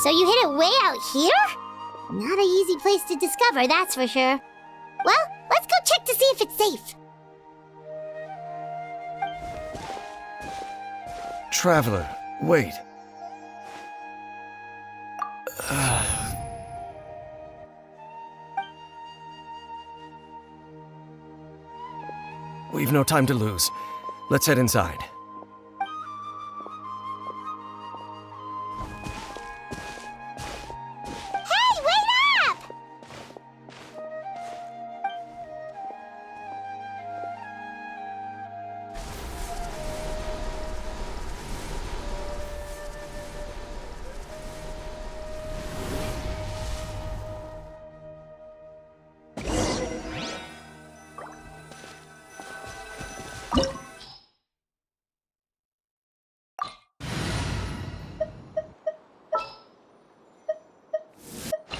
So you hid it way out here? Not an easy place to discover, that's for sure. Well, let's go check to see if it's safe. Traveler, wait. We've no time to lose. Let's head inside. Hey, wait up!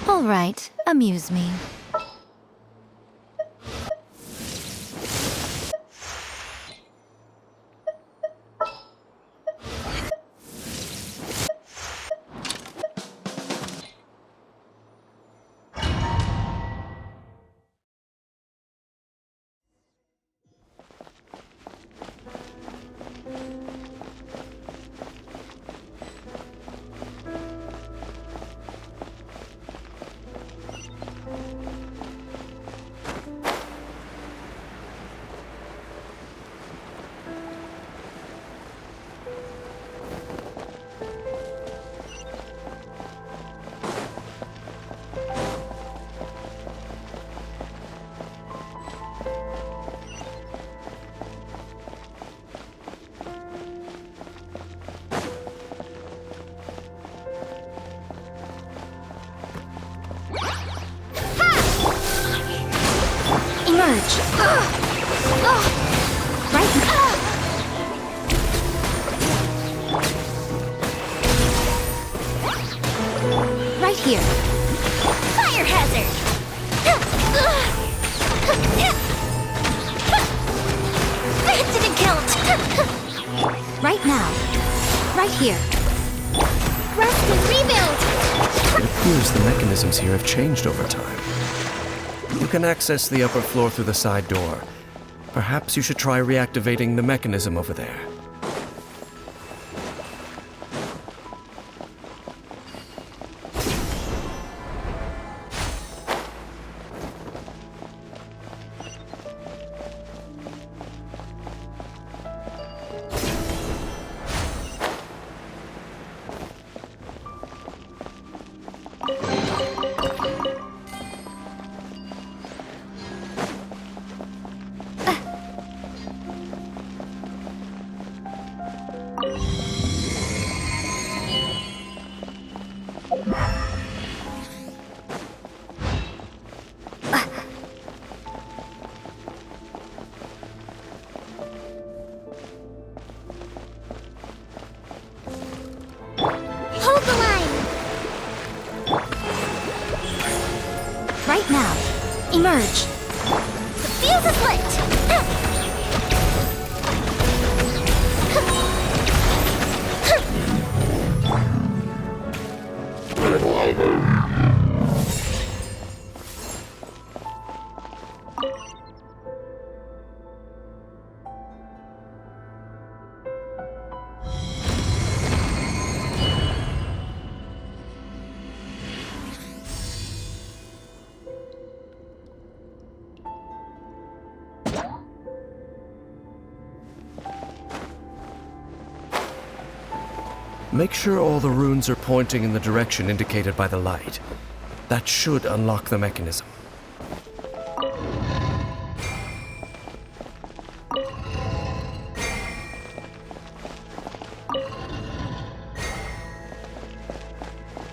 All right, amuse me. Emerge. Right here. Fire hazard! That didn't count. Right now. Right here. Rest and rebuild! It appears the mechanisms here have changed over time. You can access the upper floor through the side door. Perhaps you should try reactivating the mechanism over there. Hold the line! Right now. Emerge. The fuse is lit! Make sure all the runes are pointing in the direction indicated by the light. That should unlock the mechanism.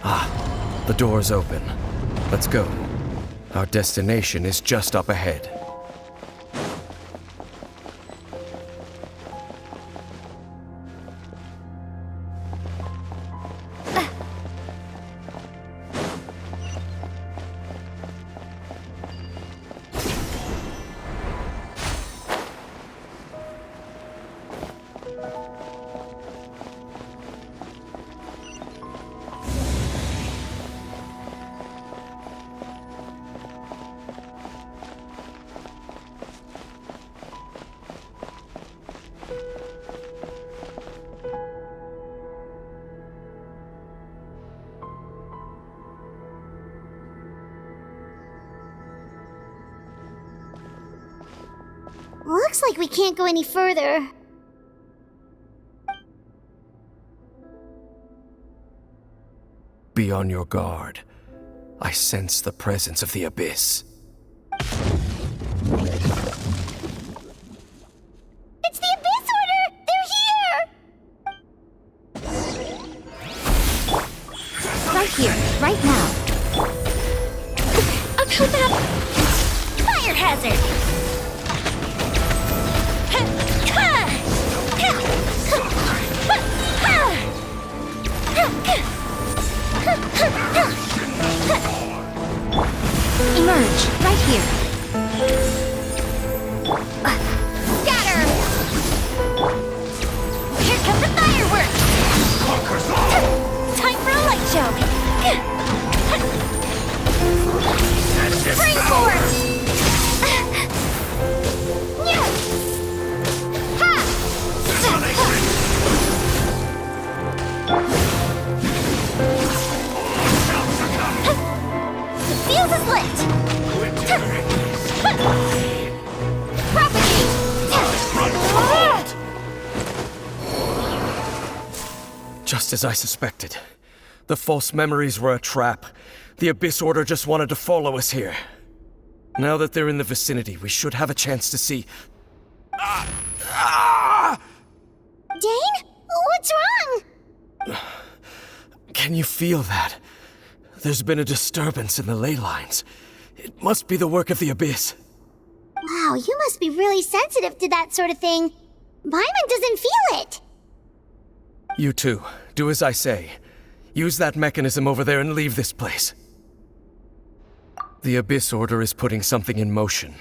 Ah, the door's open. Let's go. Our destination is just up ahead. like we can't go any further. Be on your guard. I sense the presence of the Abyss. It's the Abyss Order! They're here! Right here, right now. About that Fire hazard! emerge, right here. Scatter! Here come the fireworks! Time for a light show! Springboard! Ha! The fuse is lit! Propagate! Just as I suspected. The false memories were a trap. The Abyss Order just wanted to follow us here. Now that they're in the vicinity, we should have a chance to see... Dane? What's wrong? Can you feel that? There's been a disturbance in the ley lines. It must be the work of the Abyss. Wow, you must be really sensitive to that sort of thing. Paimon doesn't feel it. You too. Do as I say. Use that mechanism over there and leave this place. The Abyss Order is putting something in motion.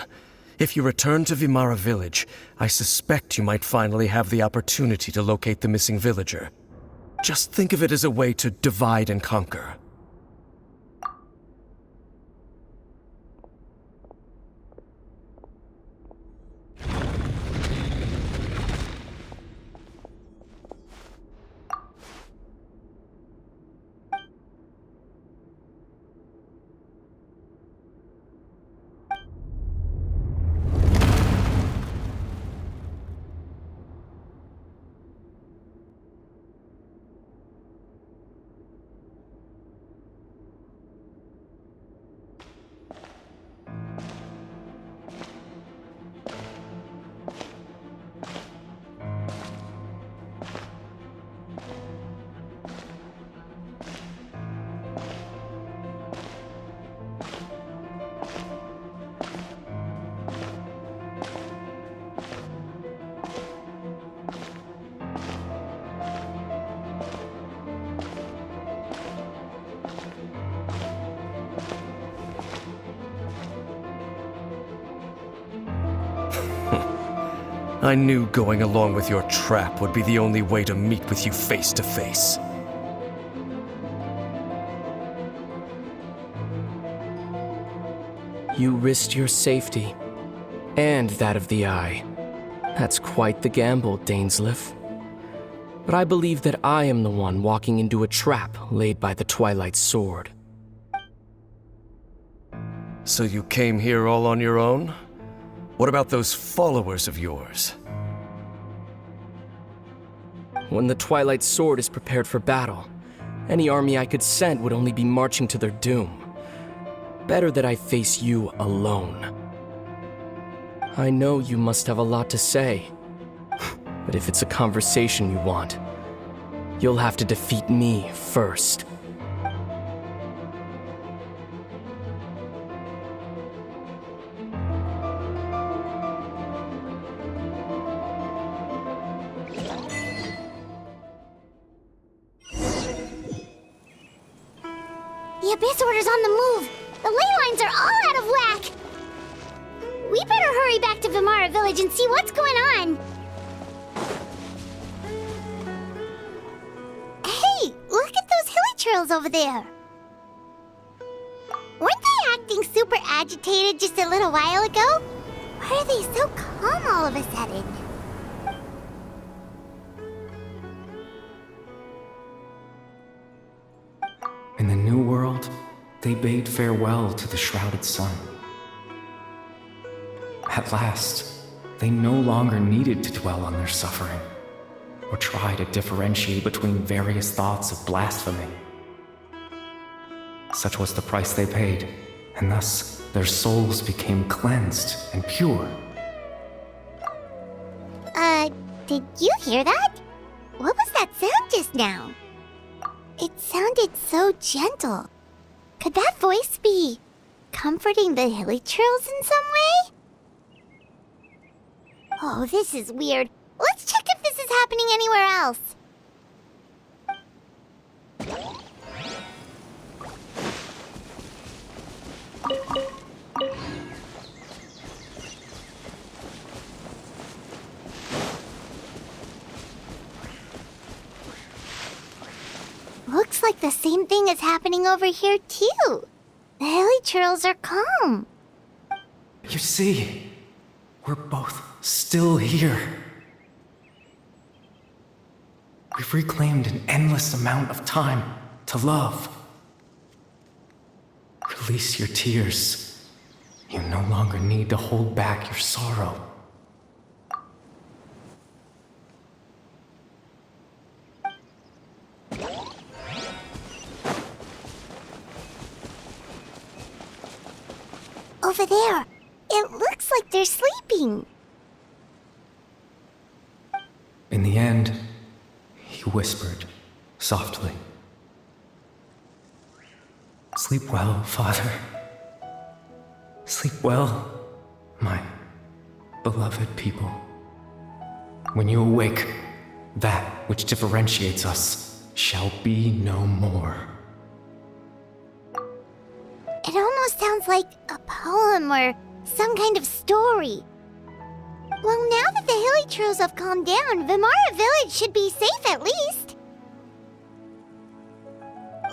If you return to Vimara Village, I suspect you might finally have the opportunity to locate the missing villager. Just think of it as a way to divide and conquer. I knew going along with your trap would be the only way to meet with you face to face. You risked your safety, and that of the Eye. That's quite the gamble, Dainsleif. But I believe that I am the one walking into a trap laid by the Twilight Sword. So you came here all on your own? What about those followers of yours? When the Twilight Sword is prepared for battle, any army I could send would only be marching to their doom. Better that I face you alone. I know you must have a lot to say, but if it's a conversation you want, you'll have to defeat me first. The Abyss Order's on the move. The ley lines are all out of whack. We better hurry back to Vimara Village and see what's going on. Hey, look at those hilly trails over there. Weren't they acting super agitated just a little while ago? Why are they so calm all of a sudden? In the New World, they bade farewell to the shrouded sun. At last, they no longer needed to dwell on their suffering, or try to differentiate between various thoughts of blasphemy. Such was the price they paid, and thus their souls became cleansed and pure. Did you hear that? What was that sound just now? It sounded so gentle. Could that voice be comforting the hilly churls in some way? Oh, this is weird. Let's check if this is happening anywhere else. Looks like the same thing is happening over here, too. The hilly churls are calm. You see, we're both still here. We've reclaimed an endless amount of time to love. Release your tears. You no longer need to hold back your sorrow. Over there. It looks like they're sleeping. In the end, he whispered softly. Sleep well, Father. Sleep well, my beloved people. When you awake, that which differentiates us shall be no more. It almost sounds like a poem or some kind of story. Well, now that the hilly churls have calmed down, Vimara Village should be safe at least.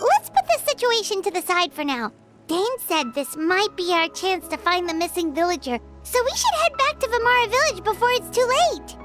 Let's put this situation to the side for now. Dane said this might be our chance to find the missing villager, so we should head back to Vimara Village before it's too late.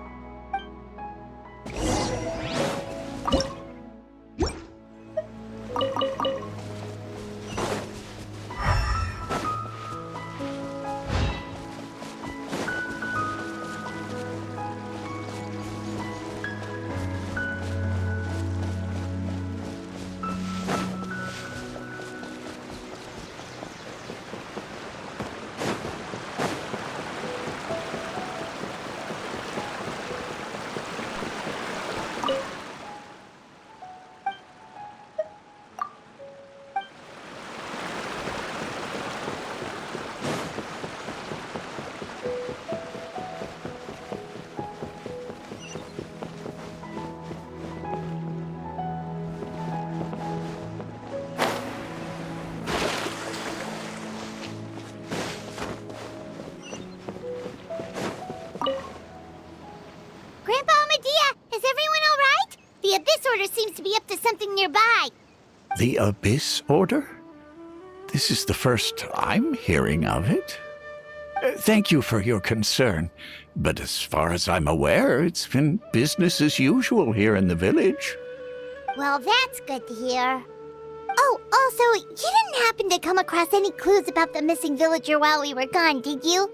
The Abyss Order seems to be up to something nearby. The Abyss Order? This is the first I'm hearing of it. Thank you for your concern, but as far as I'm aware, it's been business as usual here in the village. Well, that's good to hear. Oh, also, you didn't happen to come across any clues about the missing villager while we were gone, did you?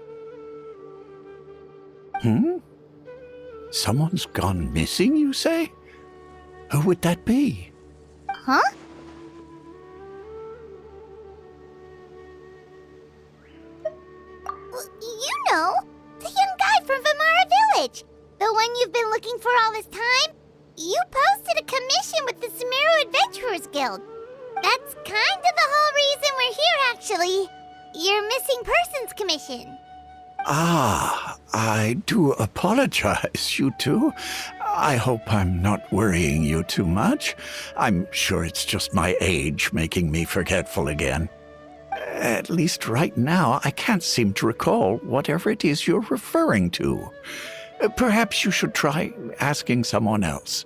Someone's gone missing, you say? Who would that be? Huh? You know, the young guy from Vimara Village. The one you've been looking for all this time. You posted a commission with the Sumeru Adventurers Guild. That's kind of the whole reason we're here, actually. Your missing persons commission. Ah, I do apologize, you two. I hope I'm not worrying you too much. I'm sure it's just my age making me forgetful again. At least right now, I can't seem to recall whatever it is you're referring to. Perhaps you should try asking someone else.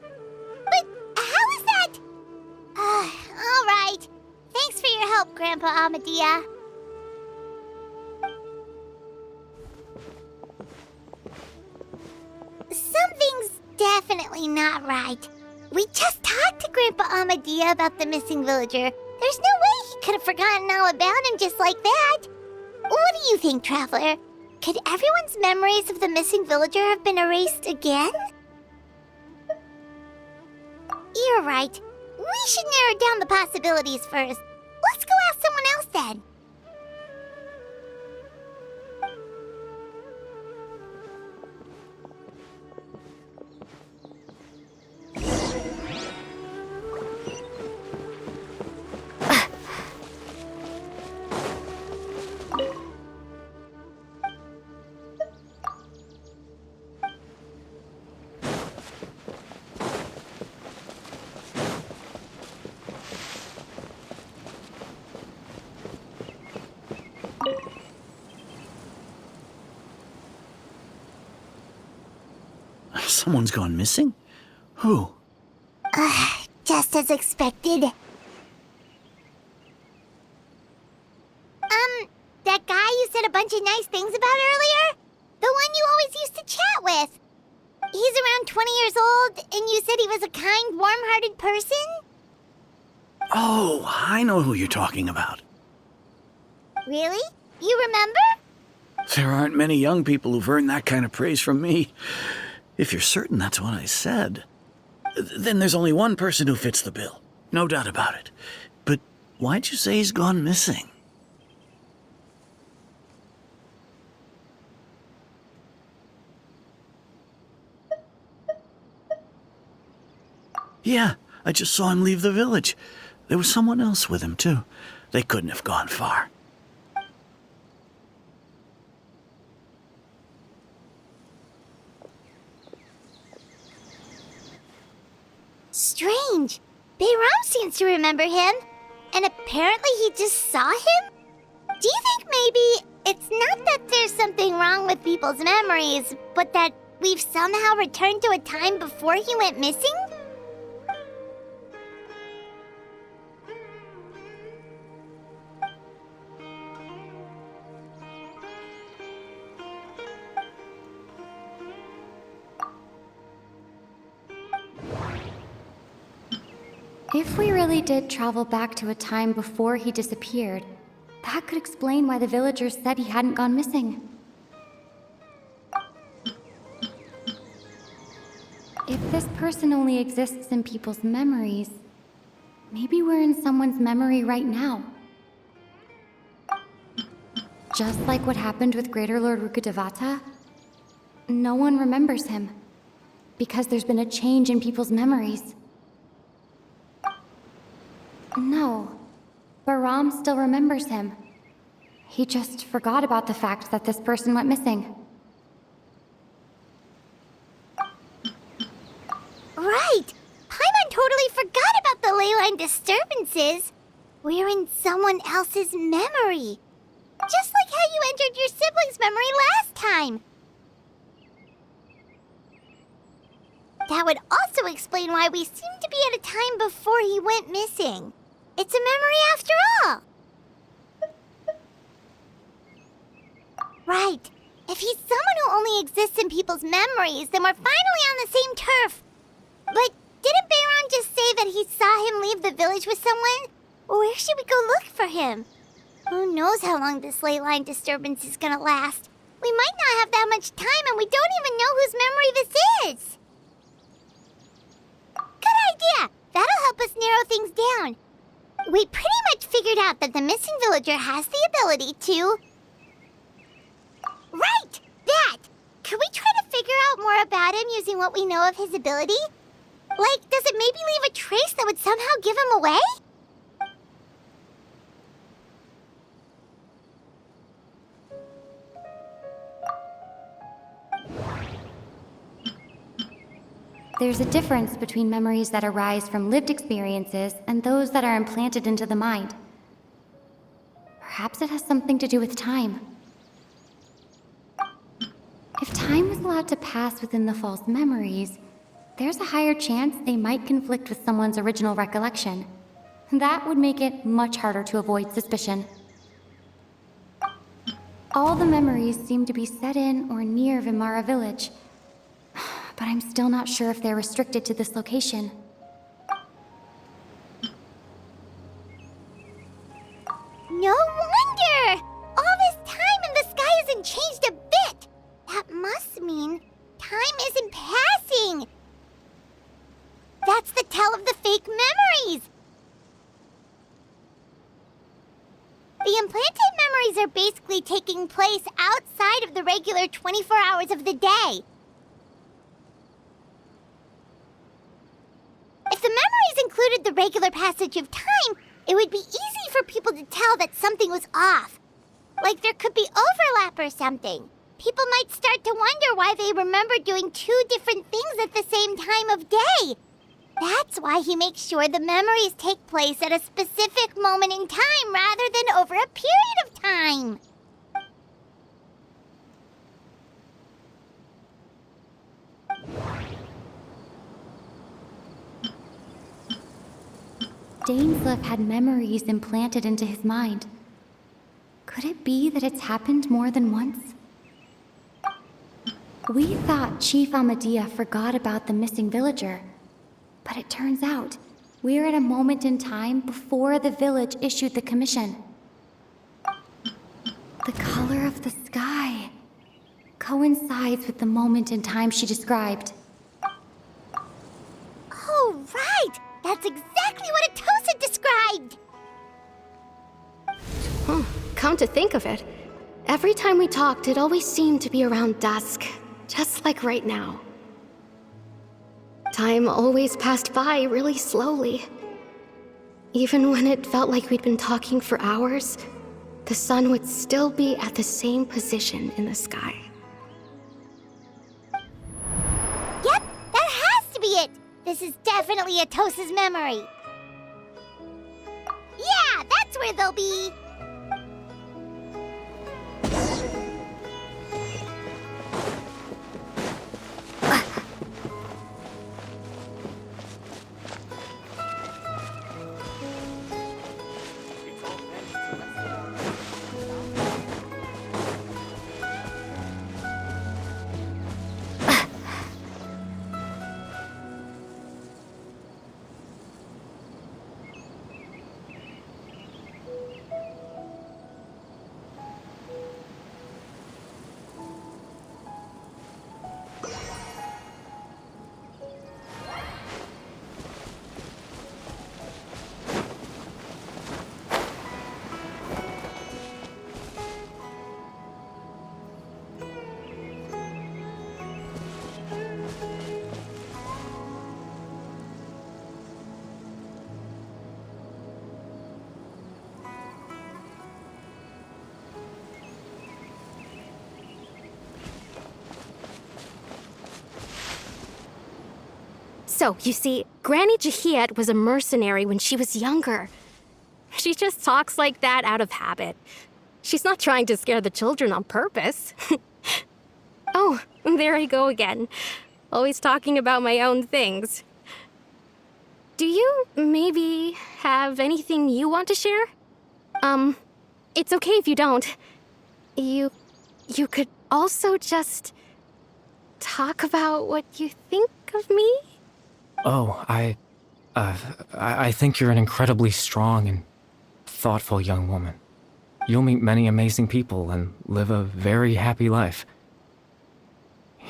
But how is that? All right. Thanks for your help, Grandpa Amadia. Something's definitely not right. We just talked to Grandpa Amadia about the missing villager. There's no way he could have forgotten all about him just like that. What do you think, Traveler? Could everyone's memories of the missing villager have been erased again? You're right. We should narrow down the possibilities first. Let's go ask someone else then. Someone's gone missing? Who? Just as expected. That guy you said a bunch of nice things about earlier? The one you always used to chat with. He's around 20 years old, and you said he was a kind, warm-hearted person? Oh, I know who you're talking about. Really? You remember? There aren't many young people who've earned that kind of praise from me. If you're certain that's what I said, then there's only one person who fits the bill. No doubt about it. But why'd you say he's gone missing? Yeah, I just saw him leave the village. There was someone else with him, too. They couldn't have gone far. Strange. Bayram seems to remember him. And apparently he just saw him? Do you think maybe it's not that there's something wrong with people's memories, but that we've somehow returned to a time before he went missing? If we really did travel back to a time before he disappeared, that could explain why the villagers said he hadn't gone missing. If this person only exists in people's memories, maybe we're in someone's memory right now. Just like what happened with Greater Lord Rukkhadevata, no one remembers him, because there's been a change in people's memories. No, Bahram still remembers him. He just forgot about the fact that this person went missing. Right! Paimon totally forgot about the leyline disturbances. We're in someone else's memory. Just like how you entered your sibling's memory last time. That would also explain why we seem to be at a time before he went missing. It's a memory after all. Right. If he's someone who only exists in people's memories, then we're finally on the same turf. But didn't Bayron just say that he saw him leave the village with someone? Where should we go look for him? Who knows how long this ley line disturbance is gonna last? We might not have that much time, and we don't even know whose memory this is. Good idea! That'll help us narrow things down. We pretty much figured out that the missing villager has the ability to... Right! That! Could we try to figure out more about him using what we know of his ability? Like, does it maybe leave a trace that would somehow give him away? There's a difference between memories that arise from lived experiences and those that are implanted into the mind. Perhaps it has something to do with time. If time was allowed to pass within the false memories, there's a higher chance they might conflict with someone's original recollection. That would make it much harder to avoid suspicion. All the memories seem to be set in or near Vimara village, but I'm still not sure if they're restricted to this location. No wonder! All this time and the sky hasn't changed a bit! memories! The implanted memories are basically taking place outside of the regular 24 hours of the day. If the memories included the regular passage of time, it would be easy for people to tell that something was off. Like there could be overlap or something. People might start to wonder why they remember doing two different things at the same time of day. That's why he makes sure the memories take place at a specific moment in time rather than over a period of time. Dainsleif had memories implanted into his mind. Could it be that it's happened more than once? We thought Chief Amadea forgot about the missing villager. But it turns out, we're at a moment in time before the village issued the commission. The color of the sky coincides with the moment in time she described. Oh, right! That's exactly what Atosa described! Come to think of it, every time we talked, it always seemed to be around dusk, just like right now. Time always passed by really slowly. Even when it felt like we'd been talking for hours, the sun would still be at the same position in the sky. Yep, that has to be it! This is definitely Atosa's memory. Yeah, that's where they'll be! So, you see, Granny Jahiet was a mercenary when she was younger. She just talks like that out of habit. She's not trying to scare the children on purpose. Oh, there I go again. Always talking about my own things. Do you maybe have anything you want to share? It's okay if you don't. You could also just talk about what you think of me? Oh, I think you're an incredibly strong and thoughtful young woman. You'll meet many amazing people and live a very happy life.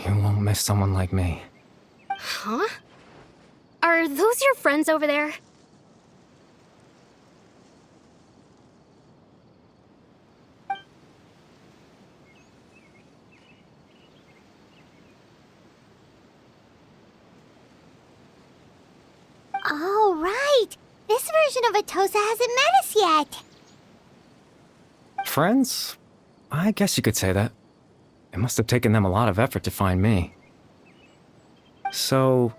You won't miss someone like me. Huh? Are those your friends over there? Oh, right! This version of Atosa hasn't met us yet! Friends? I guess you could say that. It must have taken them a lot of effort to find me. So,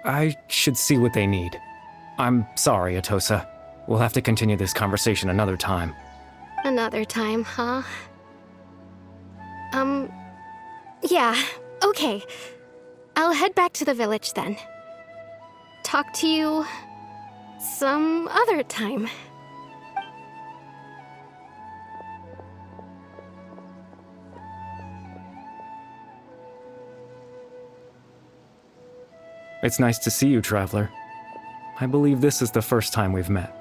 I should see what they need. I'm sorry, Atosa. We'll have to continue this conversation another time. Another time, huh? Yeah, okay. I'll head back to the village then. Talk to you some other time. It's nice to see you, Traveler. I believe this is the first time we've met.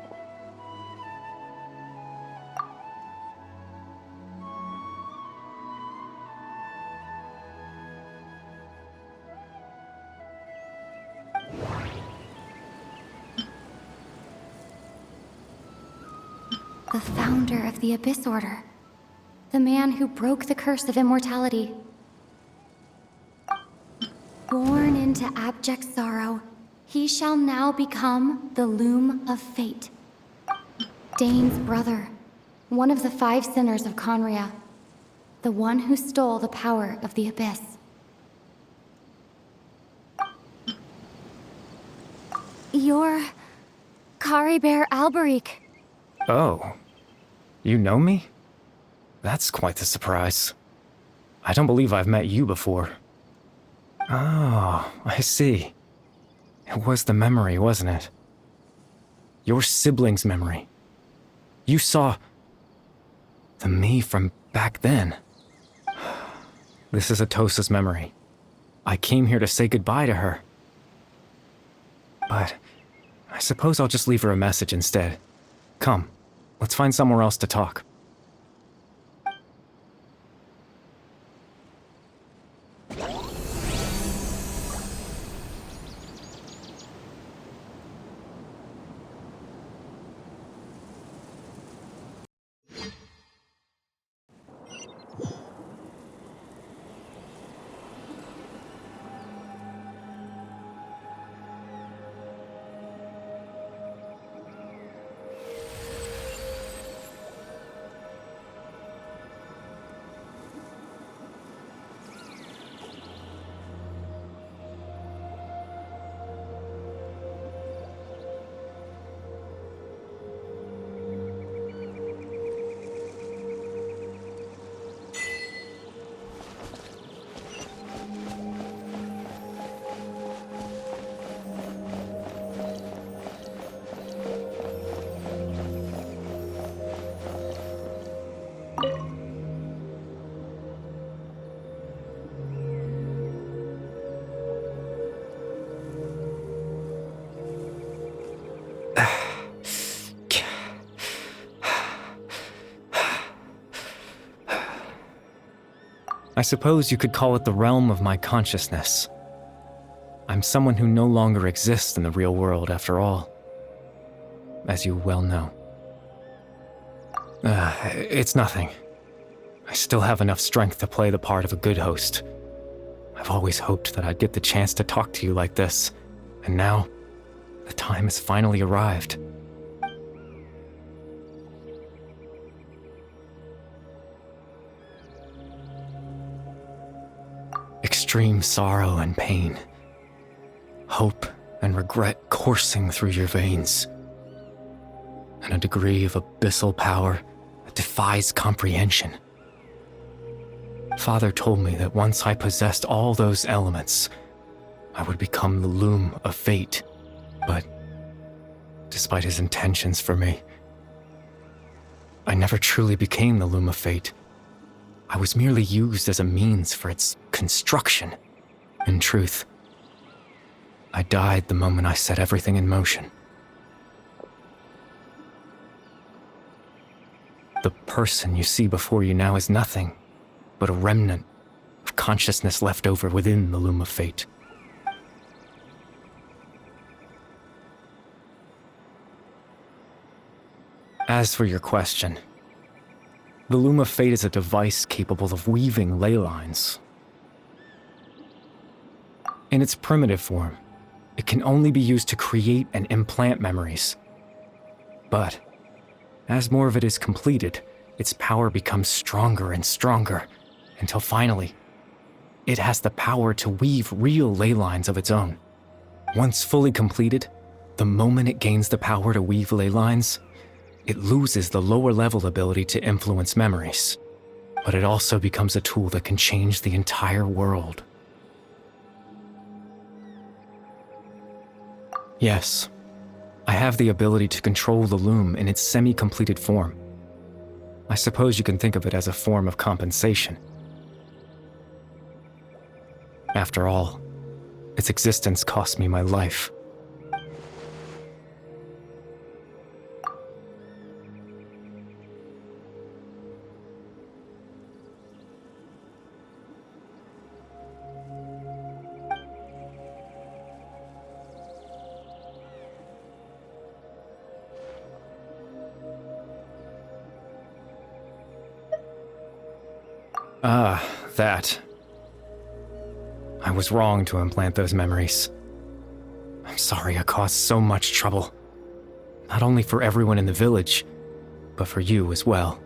The founder of the Abyss Order. The man who broke the curse of immortality. Born into abject sorrow, he shall now become the Loom of Fate. Dane's brother, one of the 5 sinners of Conria. The one who stole the power of the Abyss. You're... Caribert Alberic. Oh. You know me? That's quite the surprise. I don't believe I've met you before. Oh, I see. It was the memory, wasn't it? Your sibling's memory. You saw... the me from back then. This is Atosa's memory. I came here to say goodbye to her. But I suppose I'll just leave her a message instead. Come, let's find somewhere else to talk. I suppose you could call it the realm of my consciousness. I'm someone who no longer exists in the real world, after all. As you well know. It's nothing. I still have enough strength to play the part of a good host. I've always hoped that I'd get the chance to talk to you like this, and now, the time has finally arrived. Extreme sorrow and pain. Hope and regret coursing through your veins. And a degree of abyssal power that defies comprehension. Father told me that once I possessed all those elements, I would become the Loom of Fate. But, despite his intentions for me, I never truly became the Loom of Fate. I was merely used as a means for its construction. In truth, I died the moment I set everything in motion. The person you see before you now is nothing but a remnant of consciousness left over within the Loom of Fate. As for your question, the Loom of Fate is a device capable of weaving ley lines. In its primitive form, it can only be used to create and implant memories. But, as more of it is completed, its power becomes stronger and stronger, until finally, it has the power to weave real ley lines of its own. Once fully completed, the moment it gains the power to weave ley lines, it loses the lower-level ability to influence memories, but it also becomes a tool that can change the entire world. Yes, I have the ability to control the Loom in its semi-completed form. I suppose you can think of it as a form of compensation. After all, its existence cost me my life. That. I was wrong to implant those memories. I'm sorry I caused so much trouble. Not only for everyone in the village, but for you as well.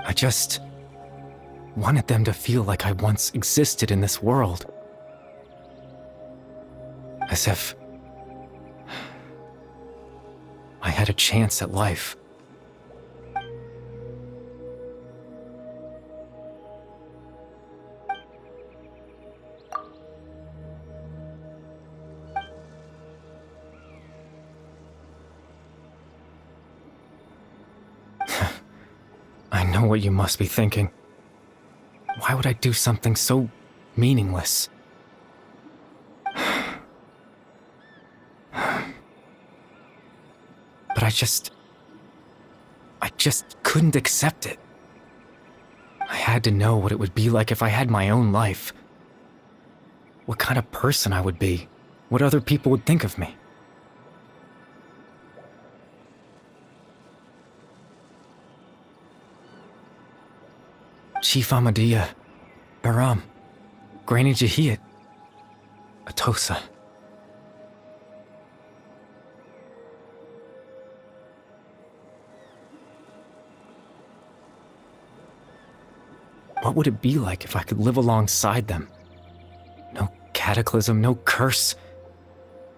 I just wanted them to feel like I once existed in this world. As if I had a chance at life. I know what you must be thinking. Why would I do something so meaningless? But I just couldn't accept it. I had to know what it would be like if I had my own life. What kind of person I would be. What other people would think of me. Chief Ahmadiyya, Baram, Granny Jahiyat, Atosa. What would it be like if I could live alongside them? No cataclysm, no curse.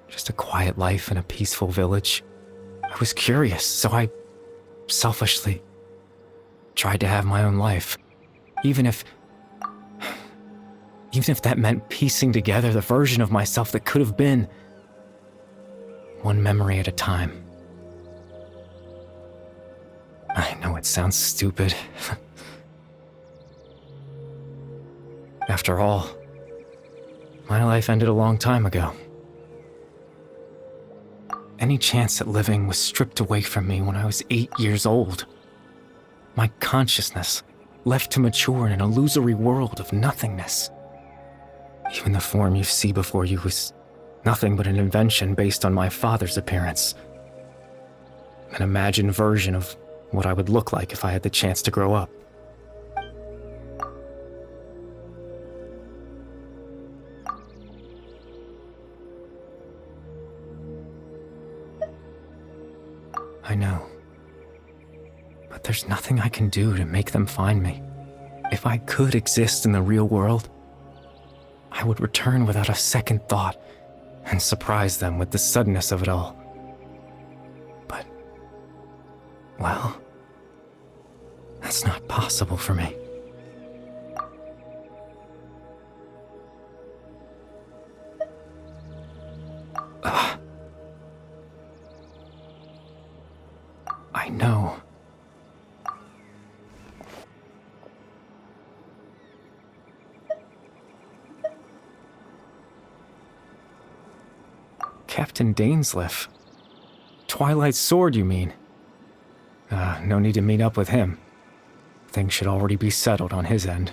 Just a quiet life in a peaceful village. I was curious, so I selfishly tried to have my own life. Even if that meant piecing together the version of myself that could have been, one memory at a time. I know it sounds stupid. After all, my life ended a long time ago. Any chance at living was stripped away from me when I was 8 years old. My consciousness left to mature in an illusory world of nothingness. Even the form you see before you was nothing but an invention based on my father's appearance. An imagined version of what I would look like if I had the chance to grow up. I know. But there's nothing I can do to make them find me. If I could exist in the real world, I would return without a second thought and surprise them with the suddenness of it all. But, well, that's not possible for me. I know. Captain Dainsleif. Twilight's sword, you mean? No need to meet up with him. Things should already be settled on his end.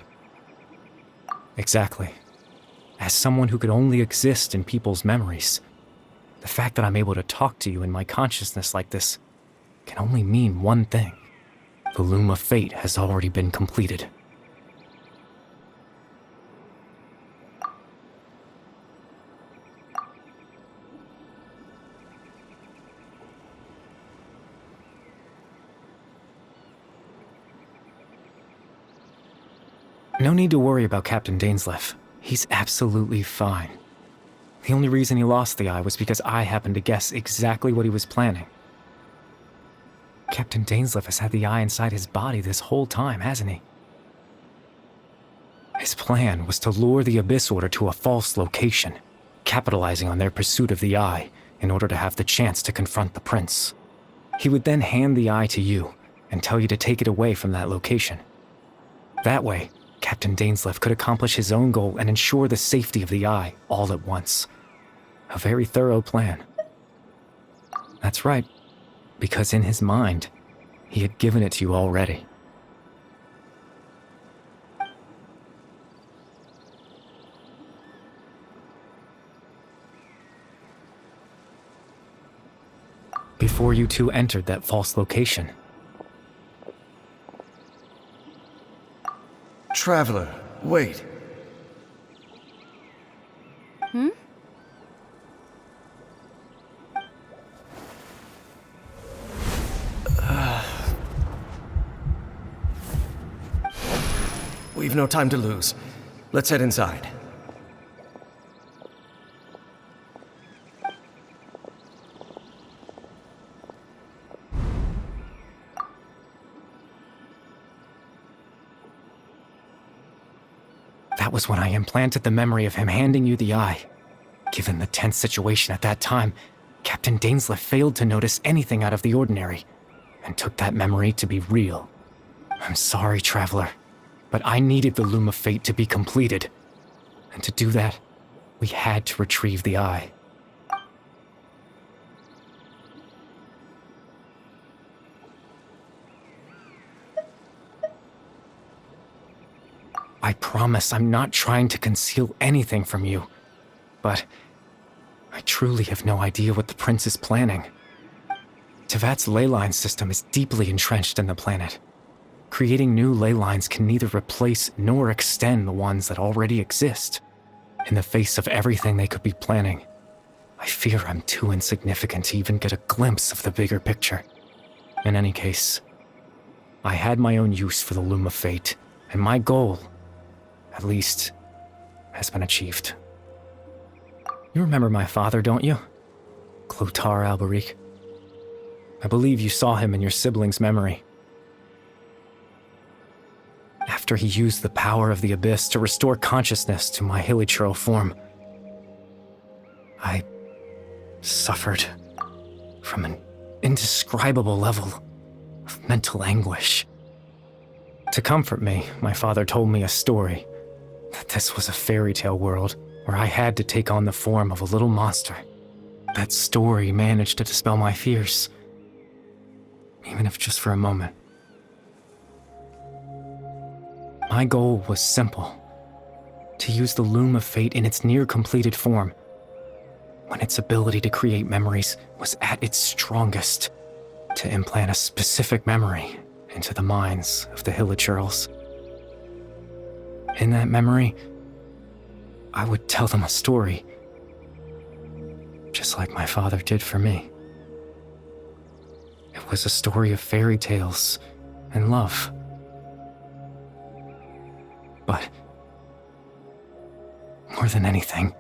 Exactly. As someone who could only exist in people's memories, the fact that I'm able to talk to you in my consciousness like this can only mean one thing. The loom of fate has already been completed. No need to worry about Captain Dainsleif. He's absolutely fine. The only reason he lost the eye was because I happened to guess exactly what he was planning. Captain Dainsleif has had the eye inside his body this whole time, hasn't he? His plan was to lure the Abyss Order to a false location, capitalizing on their pursuit of the eye in order to have the chance to confront the prince. He would then hand the eye to you and tell you to take it away from that location. That way, Captain Dainsleif could accomplish his own goal and ensure the safety of the eye all at once. A very thorough plan. That's right, because in his mind, he had given it to you already. Before you two entered that false location, Traveler, wait. We've no time to lose. Let's head inside. That was when I implanted the memory of him handing you the eye. Given the tense situation at that time, Captain Dainsleif failed to notice anything out of the ordinary, and took that memory to be real. I'm sorry, Traveler, but I needed the Loom of Fate to be completed. And to do that, we had to retrieve the eye. I promise I'm not trying to conceal anything from you, but I truly have no idea what the Prince is planning. Tevat's ley line system is deeply entrenched in the planet. Creating new ley lines can neither replace nor extend the ones that already exist. In the face of everything they could be planning, I fear I'm too insignificant to even get a glimpse of the bigger picture. In any case, I had my own use for the Loom of Fate, and my goal, at least, has been achieved. You remember my father, don't you? Clotar Alberic. I believe you saw him in your sibling's memory. After he used the power of the Abyss to restore consciousness to my hilichurl form, I suffered from an indescribable level of mental anguish. To comfort me, my father told me a story, that this was a fairy tale world where I had to take on the form of a little monster. That story managed to dispel my fears, even if just for a moment. My goal was simple: to use the Loom of Fate in its near-completed form, when its ability to create memories was at its strongest, to implant a specific memory into the minds of the hilichurls. In that memory, I would tell them a story, just like my father did for me. It was a story of fairy tales and love. But more than anything,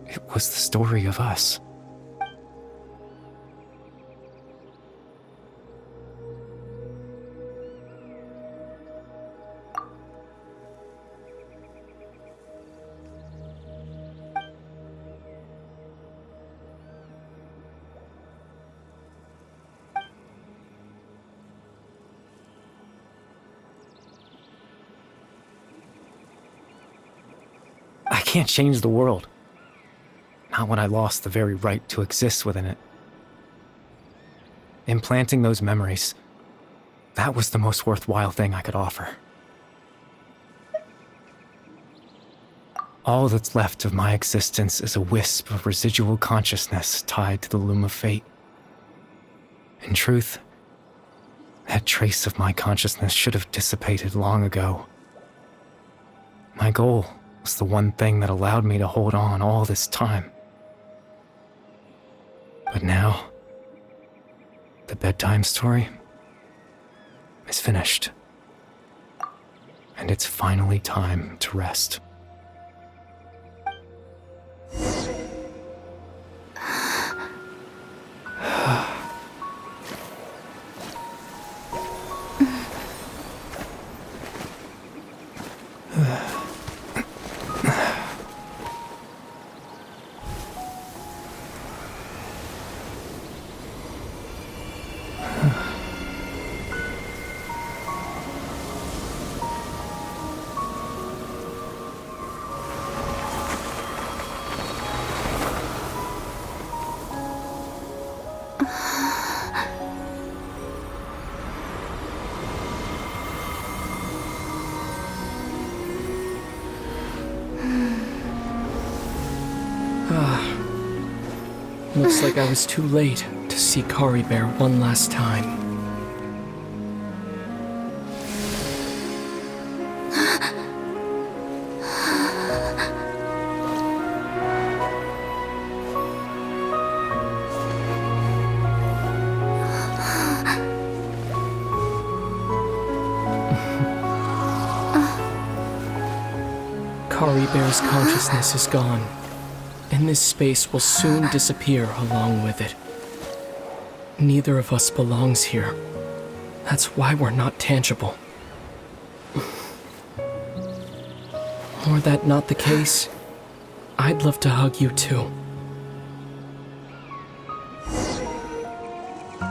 it was the story of us. I can't change the world. Not when I lost the very right to exist within it. Implanting those memories, that was the most worthwhile thing I could offer. All that's left of my existence is a wisp of residual consciousness tied to the Loom of Fate. In truth, that trace of my consciousness should have dissipated long ago. My goal was the one thing that allowed me to hold on all this time. But now, the bedtime story is finished. And it's finally time to rest. Looks like I was too late to see Bear one last time. Kari Bear's consciousness is gone, and this space will soon disappear along with it. Neither of us belongs here. That's why we're not tangible. Were that not the case, I'd love to hug you too.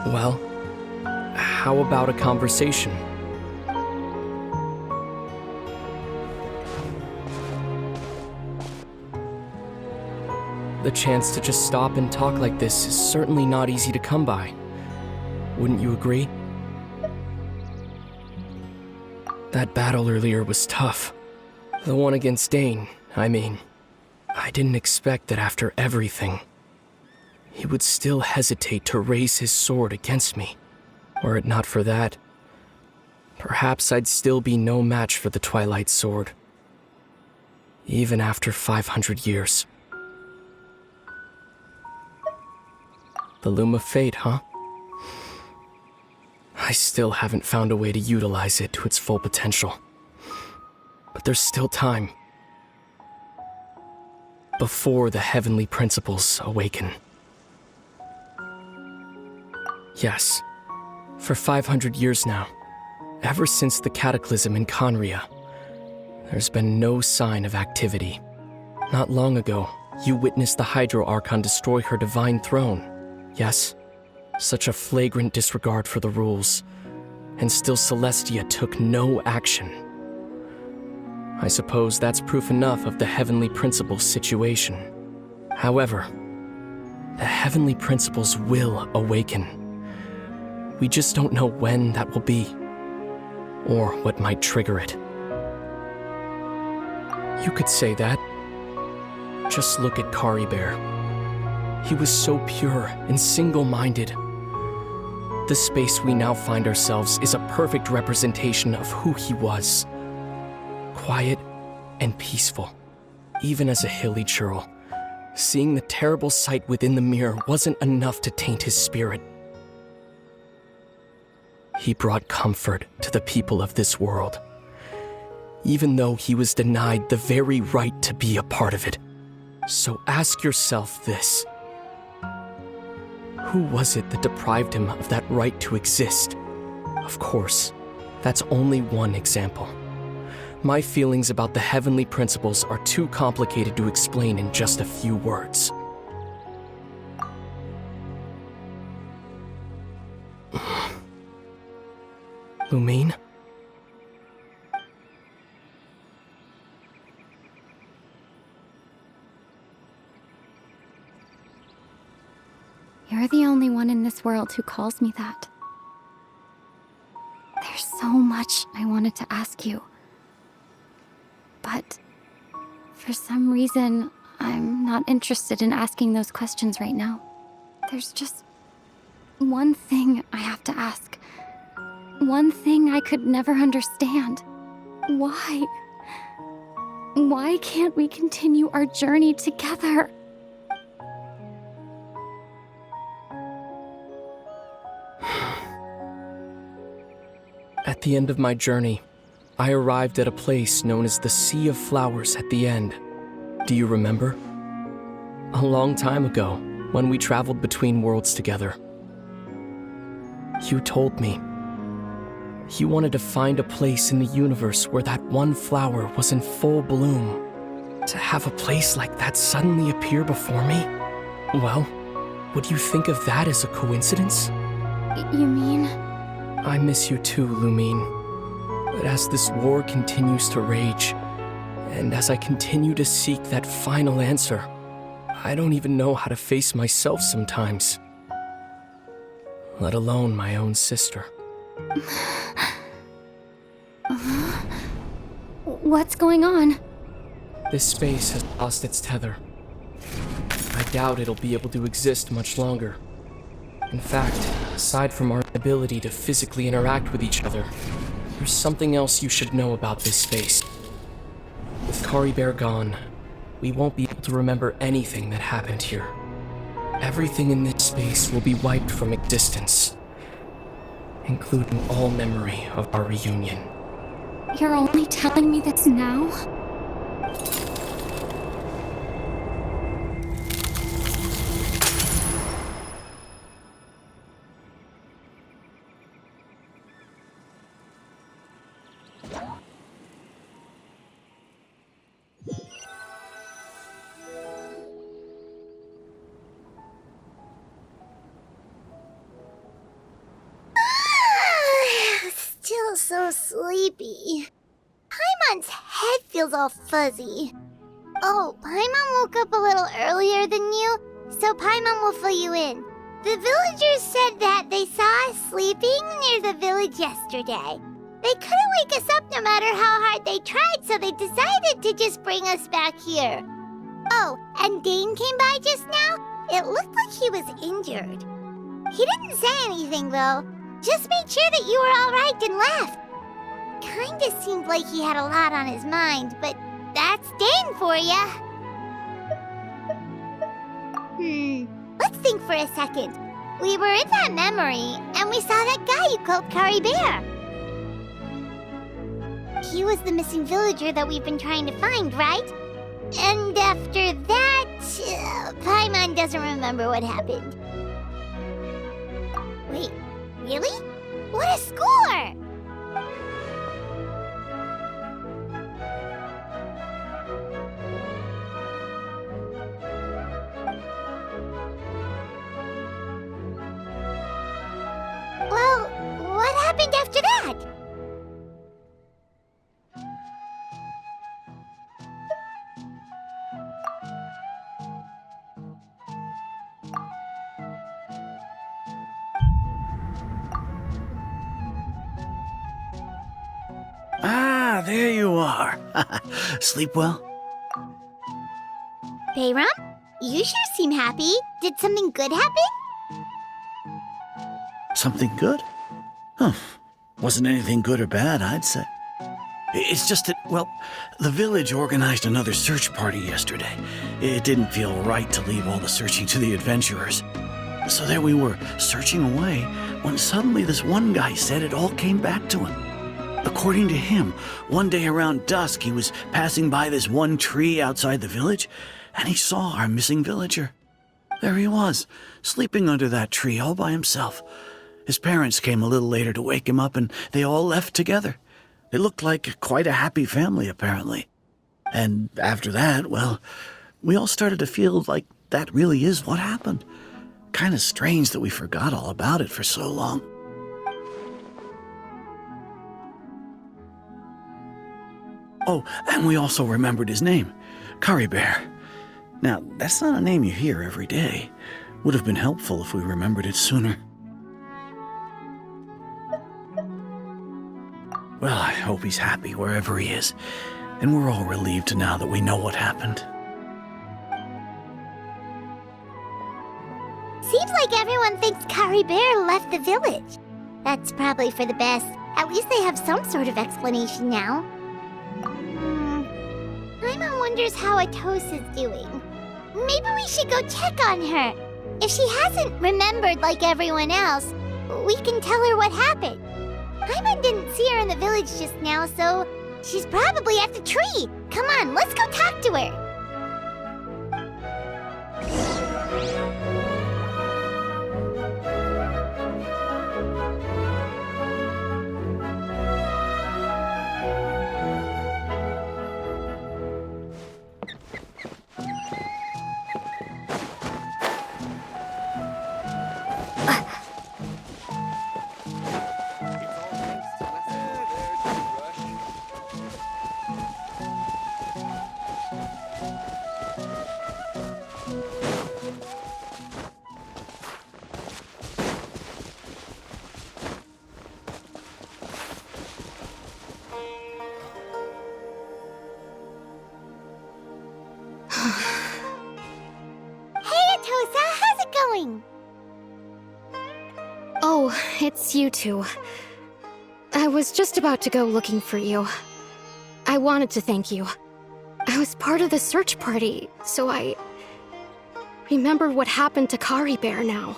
Well, how about a conversation? The chance to just stop and talk like this is certainly not easy to come by. Wouldn't you agree? That battle earlier was tough. The one against Dane, I mean. I didn't expect that after everything, he would still hesitate to raise his sword against me. Were it not for that, perhaps I'd still be no match for the Twilight Sword. Even after 500 years. The Loom of Fate, huh? I still haven't found a way to utilize it to its full potential. But there's still time. Before the heavenly principles awaken. Yes, for 500 years now, ever since the cataclysm in Conria, there's been no sign of activity. Not long ago, you witnessed the Hydro Archon destroy her divine throne. Yes, such a flagrant disregard for the rules, and still Celestia took no action. I suppose that's proof enough of the Heavenly Principles situation. However, the Heavenly Principles will awaken. We just don't know when that will be, or what might trigger it. You could say that. Just look at Kari Bear. He was so pure and single-minded. The space we now find ourselves is a perfect representation of who he was. Quiet and peaceful. Even as a hilly churl, seeing the terrible sight within the mirror wasn't enough to taint his spirit. He brought comfort to the people of this world, even though he was denied the very right to be a part of it. So ask yourself this. Who was it that deprived him of that right to exist? Of course, that's only one example. My feelings about the heavenly principles are too complicated to explain in just a few words. Lumine? You're the only one in this world who calls me that. There's so much I wanted to ask you. But for some reason, I'm not interested in asking those questions right now. There's just one thing I have to ask. One thing I could never understand. Why? Why can't we continue our journey together? At the end of my journey, I arrived at a place known as the Sea of Flowers at the end. Do you remember? A long time ago, when we traveled between worlds together. You told me you wanted to find a place in the universe where that one flower was in full bloom. To have a place like that suddenly appear before me? Well, would you think of that as a coincidence? You mean? I miss you too, Lumine. But as this war continues to rage, and as I continue to seek that final answer, I don't even know how to face myself sometimes. Let alone my own sister. What's going on? This space has lost its tether. I doubt it'll be able to exist much longer. In fact, aside from our ability to physically interact with each other, there's something else you should know about this space. With Kari Bear gone, we won't be able to remember anything that happened here. Everything in this space will be wiped from existence, including all memory of our reunion. You're only telling me this now? so sleepy. Paimon's head feels all fuzzy. Oh, Paimon woke up a little earlier than you, so Paimon will fill you in. The villagers said that they saw us sleeping near the village yesterday. They couldn't wake us up no matter how hard they tried, so they decided to just bring us back here. Oh, and Dane came by just now. It looked like he was injured. He didn't say anything, though. Just made sure that you were all right and left. Kinda seemed like he had a lot on his mind, but that's Dane for ya. Let's think for a second. We were in that memory, and we saw that guy you called Kari Bear. He was the missing villager that we've been trying to find, right? And after that, Paimon doesn't remember what happened. Wait, really? What a score! Well, what happened after that? Ah, there you are. Sleep well? Bayram, you sure seem happy. Did something good happen? Something good? Huh. Wasn't anything good or bad, I'd say. It's just that, well, the village organized another search party yesterday. It didn't feel right to leave all the searching to the adventurers. So there we were, searching away, when suddenly this one guy said it all came back to him. According to him, one day around dusk, he was passing by this one tree outside the village, and he saw our missing villager. There he was, sleeping under that tree all by himself. His parents came a little later to wake him up, and they all left together. They looked like quite a happy family, apparently. And after that, well, we all started to feel like that really is what happened. Kind of strange that we forgot all about it for so long. Oh, and we also remembered his name, Kari Bear. Now, that's not a name you hear every day. Would have been helpful if we remembered it sooner. Well, I hope he's happy wherever he is, and we're all relieved now that we know what happened. Seems like everyone thinks Kari Bear left the village. That's probably for the best. At least they have some sort of explanation now. Paimon wonders how Atosa's doing. Maybe we should go check on her. If she hasn't remembered like everyone else, we can tell her what happened. Paimon didn't see her in the village just now, so she's probably at the tree. Come on, let's go talk to her. Oh, it's you two. I was just about to go looking for you. I wanted to thank you. I was part of the search party, so I remember what happened to Kari Bear now.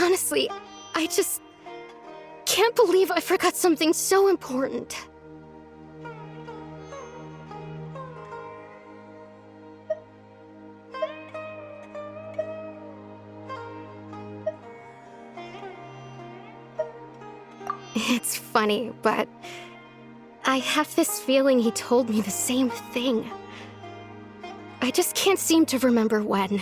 Honestly, I just can't believe I forgot something so important. It's funny, but I have this feeling he told me the same thing. I just can't seem to remember when.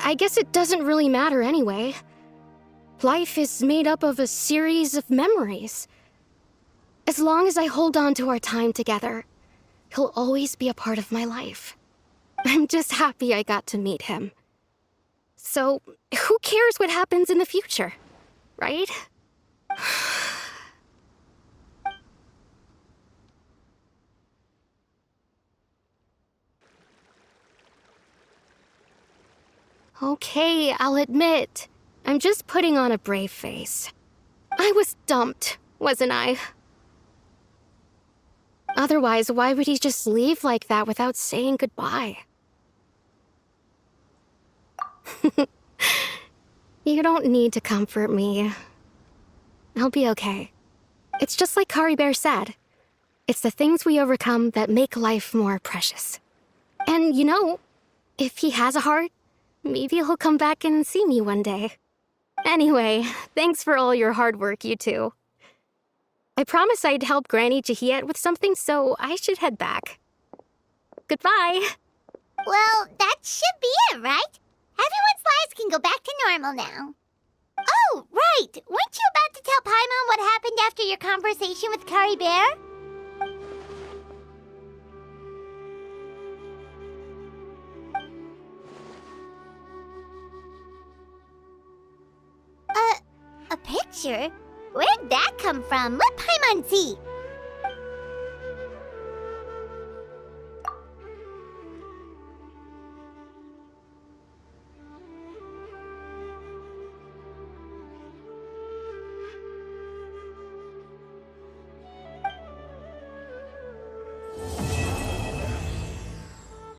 I guess it doesn't really matter anyway. Life is made up of a series of memories. As long as I hold on to our time together, he'll always be a part of my life. I'm just happy I got to meet him. So, who cares what happens in the future, right? Okay, I'll admit, I'm just putting on a brave face. I was dumped, wasn't I? Otherwise, why would he just leave like that without saying goodbye? You don't need to comfort me. I'll be okay. It's just like Kari Bear said. It's the things we overcome that make life more precious. And you know, if he has a heart, maybe he'll come back and see me one day. Anyway, thanks for all your hard work, you two. I promised I'd help Granny Jahiet with something, so I should head back. Goodbye. Well, that should be it, right? Everyone's lives can go back to normal now. Oh, right! Weren't you about to tell Paimon what happened after your conversation with Kari Bear? A picture? Where'd that come from? Let Paimon see.